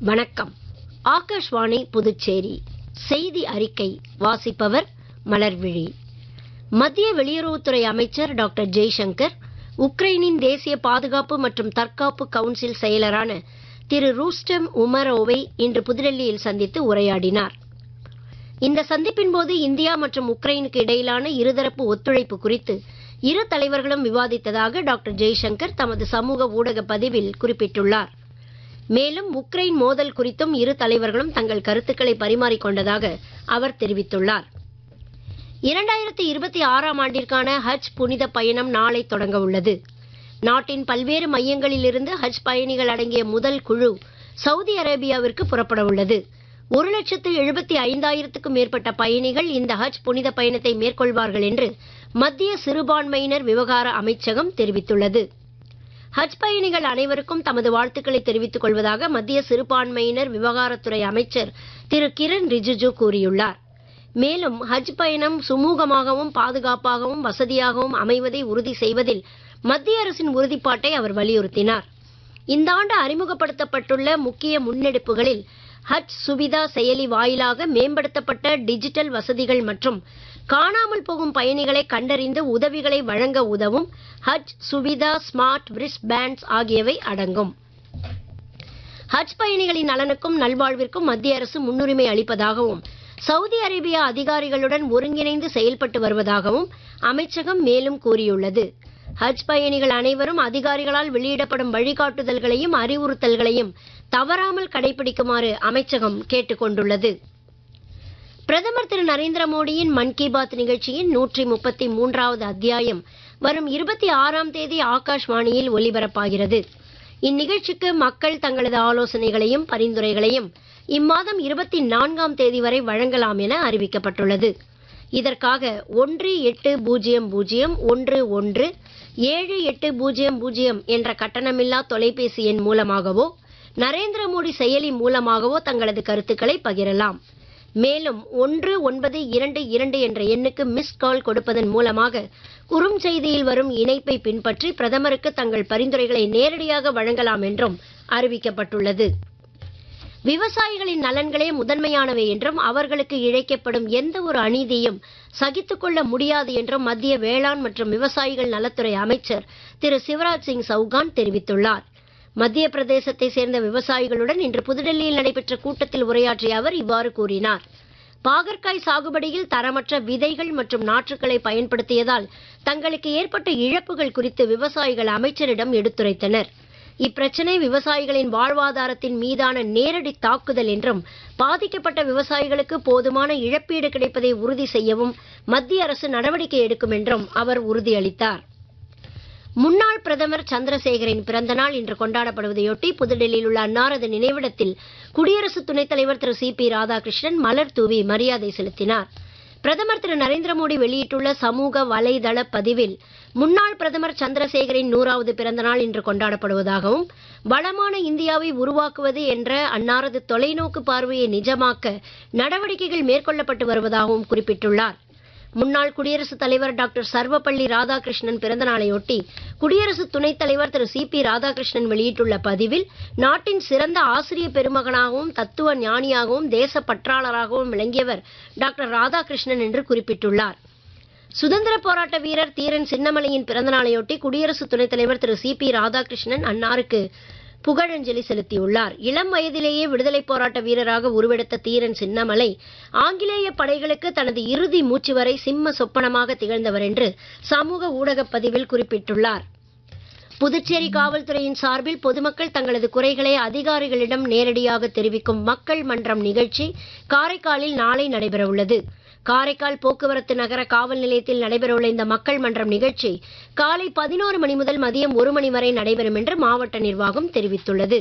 வணக்கம். ஆகாஷ்வாணி புதுச்சேரி செய்தி அறிக்கை வாசிப்பவர் மலர்விழி. மத்திய வெளியுறவுத்துறை அமைச்சர் டாக்டர் ஜெய்சங்கர் உக்ரைனின் தேசிய பாதுகாப்பு மற்றும் தற்காப்பு கவுன்சில் செயலரான திரு ரூஸ்டம் உமரோவை இன்று புதுடெல்லியில் சந்தித்து உரையாடினார். இந்த சந்திப்பின் போது இந்தியா மற்றும் உக்ரைனுக்கு இடையிலான இருதரப்பு ஒத்துழைப்பு குறித்து இரு தலைவர்களும் விவாதித்ததாக டாக்டர் ஜெய்சங்கர் தமது சமூக ஊடக பதிவில் குறிப்பிட்டுள்ளார். மேலும் உக்ரைன் மோதல் குறித்தும் இரு தலைவர்களும் தங்கள் கருத்துக்களை பரிமாறிக்கொண்டதாக அவர் தெரிவித்துள்ளார். 2026 ஆண்டிற்கான ஹஜ் புனித பயணம் நாளை தொடங்க உள்ளது. நாட்டின் பல்வேறு மையங்களிலிருந்து ஹஜ் பயணிகள் அடங்கிய முதல் குழு சவுதி அரேபியாவிற்கு புறப்பட உள்ளது. 1,75,000க்கும் மேற்பட்ட பயணிகள் இந்த ஹஜ் புனித பயணத்தை மேற்கொள்வார்கள் என்று மத்திய சிறுபான்மையினர் விவகார அமைச்சகம் தெரிவித்துள்ளது. ஹஜ் பயணிகள் அனைவருக்கும் தமது வாழ்த்துக்களை தெரிவித்துக் கொள்வதாக மத்திய சிறுபான்மையினர் விவகாரத்துறை அமைச்சர் திரு கிரண் ரிஜிஜு கூறியுள்ளார். மேலும் ஹஜ் பயணம் சுமூகமாகவும் பாதுகாப்பாகவும் வசதியாகவும் அமைவதை உறுதி செய்வதில் மத்திய அரசின் உறுதிப்பாட்டை அவர் வலியுறுத்தினார். இந்த ஆண்டு அறிமுகப்படுத்தப்பட்டுள்ள முக்கிய முன்னெடுப்புகளில் ஹஜ் சுவிதா செயலி வாயிலாக மேம்படுத்தப்பட்ட டிஜிட்டல் வசதிகள் மற்றும் காணாமல் போகும் பயணிகளை கண்டறிந்து உதவிகளை வழங்க உதவும் ஹஜ் சுவிதா ஸ்மார்ட் விரிஸ்ட் பேண்ட்ஸ் ஆகியவை அடங்கும். ஹஜ் பயணிகளின் நலனுக்கும் நல்வாழ்விற்கும் மத்திய அரசு முன்னுரிமை அளிப்பதாகவும் சவுதி அரேபியா அதிகாரிகளுடன் ஒருங்கிணைந்து செயல்பட்டு வருவதாகவும் அமைச்சகம் மேலும் கூறியுள்ளது. ஹஜ் பயணிகள் அனைவரும் அதிகாரிகளால் வெளியிடப்படும் வழிகாட்டுதல்களையும் அறிவுறுத்தல்களையும் தவறாமல் கடைபிடிக்குமாறு அமைச்சகம் கேட்டுக் கொண்டுள்ளது. பிரதமர் திரு நரேந்திர மோடியின் மன் கி பாத் நிகழ்ச்சியின் 133வது அத்தியாயம் வரும் 26ஆம் தேதி ஆகாஷ்வாணியில் ஒலிபரப்பாகிறது. இந்நிகழ்ச்சிக்கு மக்கள் தங்களது ஆலோசனைகளையும் பரிந்துரைகளையும் இம்மாதம் 24ஆம் தேதி வரை வழங்கலாம் என அறிவிக்கப்பட்டுள்ளது. இதற்காக 1800117800 என்ற கட்டணமில்லா தொலைபேசி எண் மூலமாகவோ நரேந்திர மோடி செயலி மூலமாகவோ தங்களது கருத்துக்களை பகிரலாம். மேலும் 1922 என்ற எண்ணுக்கு மிஸ் கால் கொடுப்பதன் மூலமாக குறுஞ்செய்தியில் வரும் இணைப்பை பின்பற்றி பிரதமருக்கு தங்கள் பரிந்துரைகளை நேரடியாக வழங்கலாம் என்றும் அறிவிக்கப்பட்டுள்ளது. விவசாயிகளின் நலன்களே முதன்மையானவை என்றும் அவர்களுக்கு இழைக்கப்படும் எந்த ஒரு அநீதியும் சகித்துக் கொள்ள முடியாது என்றும் மத்திய வேளாண் மற்றும் விவசாயிகள் நலத்துறை அமைச்சர் திரு சிவராஜ் சிங் சௌகான் தெரிவித்துள்ளார். மத்திய பிரதேசத்தை சேர்ந்த விவசாயிகளுடன் இன்று புதுடெல்லியில் நடைபெற்ற கூட்டத்தில் உரையாற்றிய அவர் இவ்வாறு கூறினார். பாகற்காய் சாகுபடியில் தரமற்ற விதைகள் மற்றும் நாற்றுக்களை பயன்படுத்தியதால் தங்களுக்கு ஏற்பட்ட இழப்புகள் குறித்து விவசாயிகள் அமைச்சரிடம் எடுத்துரைத்தனர். இப்பிரச்சனை விவசாயிகளின் வாழ்வாதாரத்தின் மீதான நேரடி தாக்குதல் என்றும் பாதிக்கப்பட்ட விவசாயிகளுக்கு போதுமான இழப்பீடு கிடைப்பதை உறுதி செய்யவும் மத்திய அரசு நடவடிக்கை எடுக்கும் என்றும் அவர் உறுதியளித்தார். முன்னாள் பிரதமர் சந்திரசேகரின் பிறந்த நாள் இன்று கொண்டாடப்படுவதையொட்டி புதுடெல்லியில் உள்ள அன்னாரது நினைவிடத்தில் குடியரசு துணைத் தலைவர் திரு சி.பி. ராதாகிருஷ்ணன் மலர் தூவி மரியாதை செலுத்தினார். பிரதமர் திரு நரேந்திர மோடி வெளியிட்டுள்ள சமூக வலைதள பதிவில் முன்னாள் பிரதமர் சந்திரசேகரின் 100வது பிறந்த நாள் இன்று கொண்டாடப்படுவதாகவும் வளமான இந்தியாவை உருவாக்குவது என்ற அன்னாரது தொலைநோக்கு பார்வையை நிஜமாக்க நடவடிக்கைகள் மேற்கொள்ளப்பட்டு வருவதாகவும் குறிப்பிட்டுள்ளார். முன்னாள் குடியரசுத் தலைவர் டாக்டர் சர்வப்பள்ளி ராதாகிருஷ்ணன் பிறந்த நாளையொட்டி குடியரசு துணைத் தலைவர் திரு சி.பி. ராதாகிருஷ்ணன் வெளியிட்டுள்ள பதிவில் நாட்டின் சிறந்த ஆசிரிய பெருமகனாகவும் தத்துவ ஞானியாகவும் தேசப்பற்றாளராகவும் விளங்கியவர் டாக்டர் ராதாகிருஷ்ணன் என்று குறிப்பிட்டுள்ளார். சுதந்திர போராட்ட வீரர் தீரன் சின்னமலையின் பிறந்த நாளையொட்டி குடியரசு துணைத் தலைவர் திரு சி.பி. ராதாகிருஷ்ணன் அன்னாருக்கு புகழஞ்சலி செலுத்தியுள்ளார். இளம் வயதிலேயே விடுதலை போராட்ட வீரராக உருவெடுத்த தீரன் சின்னமலை ஆங்கிலேய படைகளுக்கு தனது இறுதி மூச்சு வரை சிம்ம சொப்பனமாக திகழ்ந்தவர் என்று சமூக ஊடக பதிவில் குறிப்பிட்டுள்ளார். புதுச்சேரி காவல்துறையின் சார்பில் பொதுமக்கள் தங்களது குறைகளை அதிகாரிகளிடம் நேரடியாக தெரிவிக்கும் மக்கள் மன்றம் நிகழ்ச்சி காரைக்காலில் நாளை நடைபெறவுள்ளது. காரைக்கால் போக்குவரத்து நகர காவல் நிலையத்தில் நடைபெறவுள்ள இந்த மக்கள் மன்றம் நிகழ்ச்சி காலை 11 மணி முதல் மதியம் 1 மணி வரை நடைபெறும் என்று மாவட்ட நிர்வாகம் தெரிவித்துள்ளது.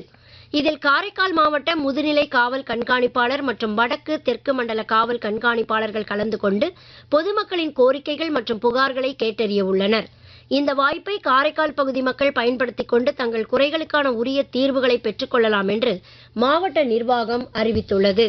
இதில் காரைக்கால் மாவட்ட முதுநிலை காவல் கண்காணிப்பாளர் மற்றும் வடக்கு தெற்கு மண்டல காவல் கண்காணிப்பாளர்கள் கலந்து கொண்டு பொதுமக்களின் கோரிக்கைகள் மற்றும் புகார்களை கேட்டறிய உள்ளனர். இந்த வாய்ப்பை காரைக்கால் பகுதி மக்கள் பயன்படுத்திக் கொண்டு தங்கள் குறைகளுக்கான உரிய தீர்வுகளை பெற்றுக் கொள்ளலாம் என்று மாவட்ட நிர்வாகம் அறிவித்துள்ளது.